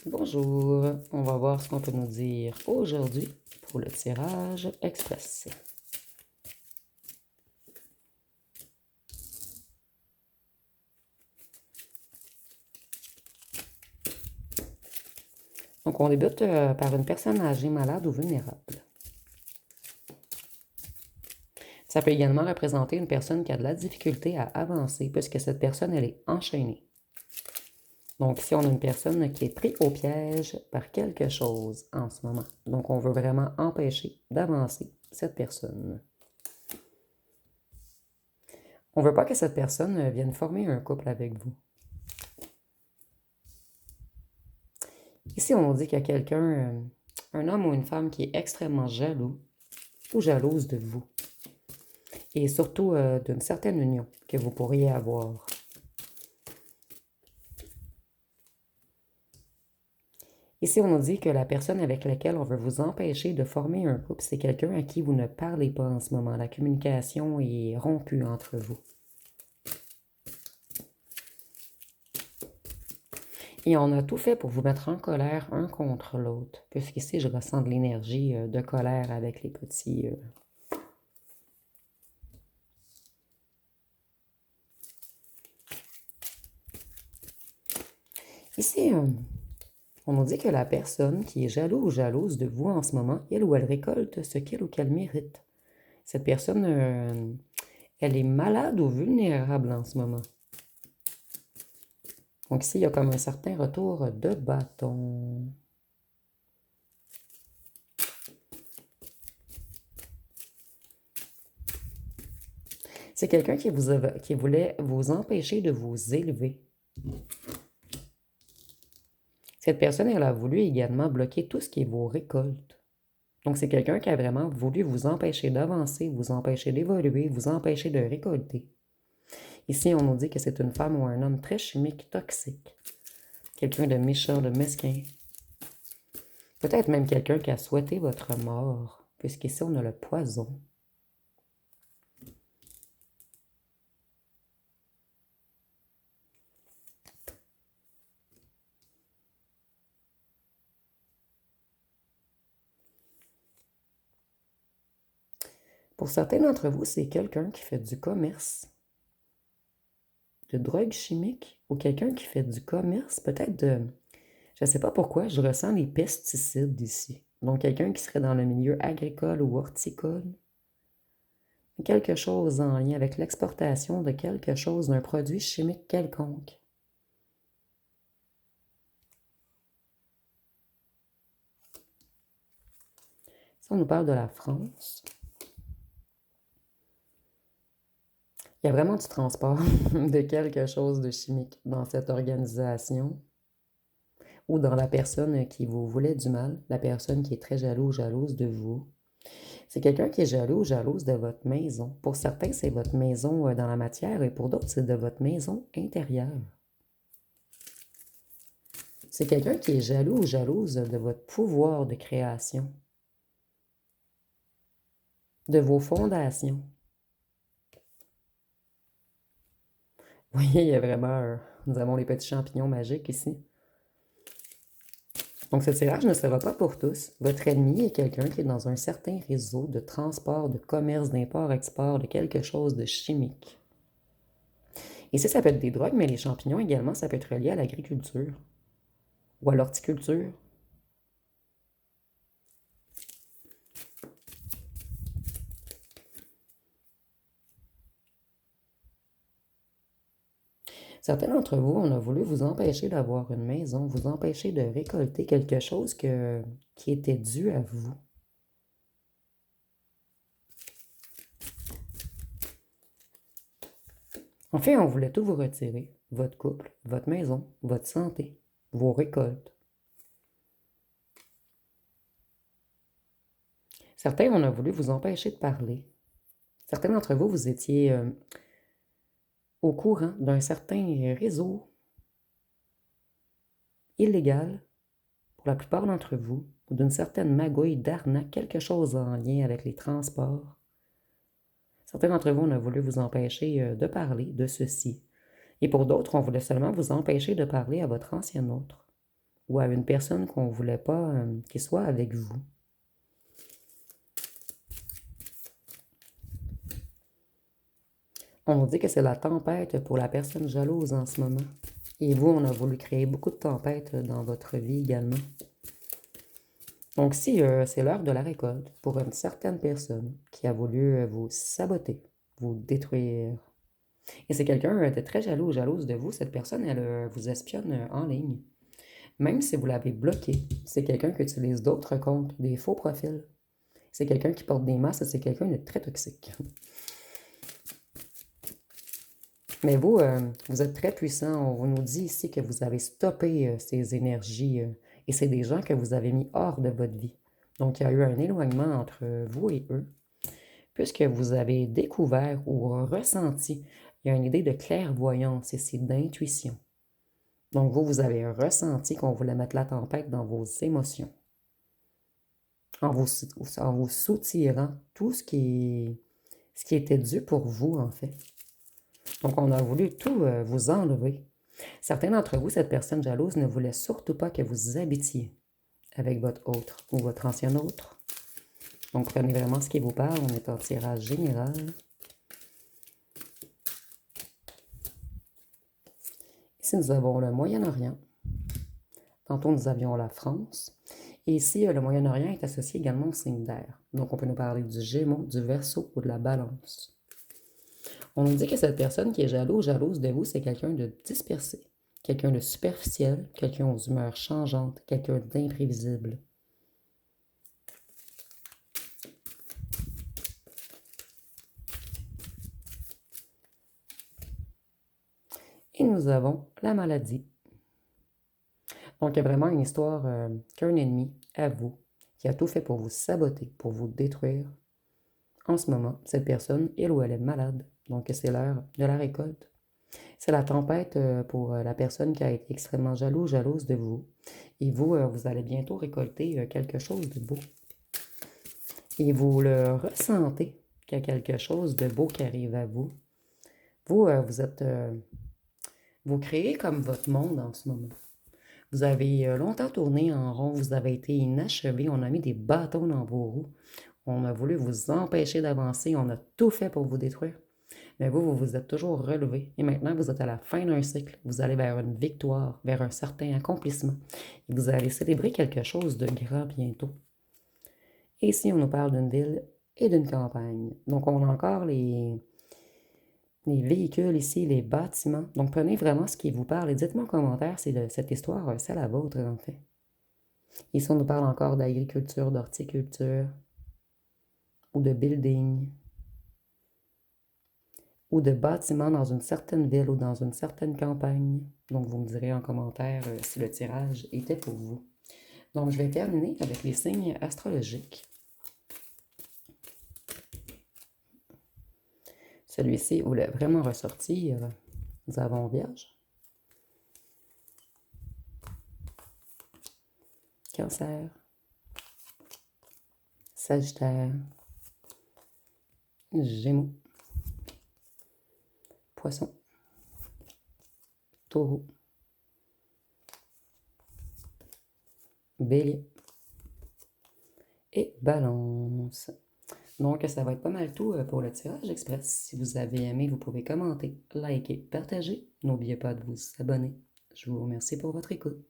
Bonjour, on va voir ce qu'on peut nous dire aujourd'hui pour le tirage express. Donc on débute par une personne âgée, malade ou vulnérable. Ça peut également représenter une personne qui a de la difficulté à avancer puisque cette personne, elle est enchaînée. Donc ici, on a une personne qui est prise au piège par quelque chose en ce moment. Donc on veut vraiment empêcher d'avancer cette personne. On ne veut pas que cette personne vienne former un couple avec vous. Ici, on dit qu'il y a quelqu'un, un homme ou une femme qui est extrêmement jaloux ou jalouse de vous. Et surtout d'une certaine union que vous pourriez avoir. Ici, on nous dit que la personne avec laquelle on veut vous empêcher de former un couple, c'est quelqu'un à qui vous ne parlez pas en ce moment. La communication est rompue entre vous. Et on a tout fait pour vous mettre en colère un contre l'autre, puisqu'ici, je ressens de l'énergie de colère avec les petits... Ici, on nous dit que la personne qui est jaloux ou jalouse de vous en ce moment, il ou elle récolte ce qu'il ou qu'elle mérite. Cette personne, elle est malade ou vulnérable en ce moment. Donc ici, il y a comme un certain retour de bâton. C'est quelqu'un qui voulait vous empêcher de vous élever. Cette personne, elle a voulu également bloquer tout ce qui est vos récoltes. Donc, c'est quelqu'un qui a vraiment voulu vous empêcher d'avancer, vous empêcher d'évoluer, vous empêcher de récolter. Ici, on nous dit que c'est une femme ou un homme très chimique, toxique. Quelqu'un de méchant, de mesquin. Peut-être même quelqu'un qui a souhaité votre mort, puisqu'ici, on a le poison. Pour certains d'entre vous, c'est quelqu'un qui fait du commerce de drogue chimique ou quelqu'un qui fait du commerce, peut-être de... Je ne sais pas pourquoi, je ressens les pesticides ici. Donc, quelqu'un qui serait dans le milieu agricole ou horticole. Quelque chose en lien avec l'exportation de quelque chose, d'un produit chimique quelconque. Si on nous parle de la France, il y a vraiment du transport de quelque chose de chimique dans cette organisation ou dans la personne qui vous voulait du mal, la personne qui est très jaloux ou jalouse de vous. C'est quelqu'un qui est jaloux ou jalouse de votre maison. Pour certains, c'est votre maison dans la matière et pour d'autres, c'est de votre maison intérieure. C'est quelqu'un qui est jaloux ou jalouse de votre pouvoir de création, de vos fondations. Vous voyez, il y a vraiment, nous avons les petits champignons magiques ici. Donc, ce tirage ne sera pas pour tous. Votre ennemi est quelqu'un qui est dans un certain réseau de transport, de commerce, d'import-export, de quelque chose de chimique. Ici, ça peut être des drogues, mais les champignons également, ça peut être relié à l'agriculture ou à l'horticulture. Certains d'entre vous, on a voulu vous empêcher d'avoir une maison, vous empêcher de récolter quelque chose qui était dû à vous. En fait, on voulait tout vous retirer. Votre couple, votre maison, votre santé, vos récoltes. Certains, on a voulu vous empêcher de parler. Certains d'entre vous, vous étiez au courant d'un certain réseau illégal, pour la plupart d'entre vous, ou d'une certaine magouille d'arnaque, quelque chose en lien avec les transports. Certains d'entre vous, on a voulu vous empêcher de parler de ceci. Et pour d'autres, on voulait seulement vous empêcher de parler à votre ancien autre. ou à une personne qu'on ne voulait pas qu'il soit avec vous. On nous dit que c'est la tempête pour la personne jalouse en ce moment. Et vous, on a voulu créer beaucoup de tempêtes dans votre vie également. Donc si c'est l'heure de la récolte pour une certaine personne qui a voulu vous saboter, vous détruire, et c'est quelqu'un de très jaloux ou jalouse de vous, cette personne, elle vous espionne en ligne. Même si vous l'avez bloqué, c'est quelqu'un qui utilise d'autres comptes, des faux profils. C'est quelqu'un qui porte des masques, c'est quelqu'un de très toxique. Mais vous, vous êtes très puissant. On nous dit ici que vous avez stoppé ces énergies et c'est des gens que vous avez mis hors de votre vie. Donc, il y a eu un éloignement entre vous et eux, puisque vous avez découvert ou ressenti. Il y a une idée de clairvoyance ici, d'intuition. Donc, vous avez ressenti qu'on voulait mettre la tempête dans vos émotions, en vous soutirant tout ce qui était dû pour vous, en fait. Donc, on a voulu tout vous enlever. Certains d'entre vous, cette personne jalouse ne voulait surtout pas que vous habitiez avec votre autre ou votre ancien autre. Donc, prenez vraiment ce qui vous parle. On est en tirage général. Ici, nous avons le Moyen-Orient. Tantôt, nous avions la France. Et ici, le Moyen-Orient est associé également au signe d'air. Donc, on peut nous parler du Gémeaux, du Verseau ou de la Balance. On nous dit que cette personne qui est jalouse de vous, c'est quelqu'un de dispersé, quelqu'un de superficiel, quelqu'un aux humeurs changeantes, quelqu'un d'imprévisible. Et nous avons la maladie. Donc, il y a vraiment une histoire qu'un ennemi, à vous, qui a tout fait pour vous saboter, pour vous détruire. En ce moment, cette personne, il ou elle est malade. Donc, c'est l'heure de la récolte. C'est la tempête pour la personne qui a été extrêmement jalouse de vous. Et vous, vous allez bientôt récolter quelque chose de beau. Et vous le ressentez qu'il y a quelque chose de beau qui arrive à vous. Vous, vous créez comme votre monde en ce moment. Vous avez longtemps tourné en rond, vous avez été inachevé, on a mis des bâtons dans vos roues, on a voulu vous empêcher d'avancer, on a tout fait pour vous détruire. Mais vous vous êtes toujours relevé et maintenant vous êtes à la fin d'un cycle, vous allez vers une victoire, vers un certain accomplissement. Et vous allez célébrer quelque chose de grand bientôt. Et ici, on nous parle d'une ville et d'une campagne. Donc, on a encore les véhicules ici, les bâtiments. Donc, prenez vraiment ce qui vous parle et dites-moi en commentaire si cette histoire, c'est la vôtre, en fait. Ici, on nous parle encore d'agriculture, d'horticulture, ou de building, ou de bâtiments dans une certaine ville ou dans une certaine campagne. Donc, vous me direz en commentaire si le tirage était pour vous. Donc, je vais terminer avec les signes astrologiques. Celui-ci voulait vraiment ressortir. Nous avons Vierge, Cancer, Sagittaire, Gémeaux, Poisson, Taureau, Bélier et Balance. Donc, ça va être pas mal tout pour le tirage express. Si vous avez aimé, vous pouvez commenter, liker, partager. N'oubliez pas de vous abonner. Je vous remercie pour votre écoute.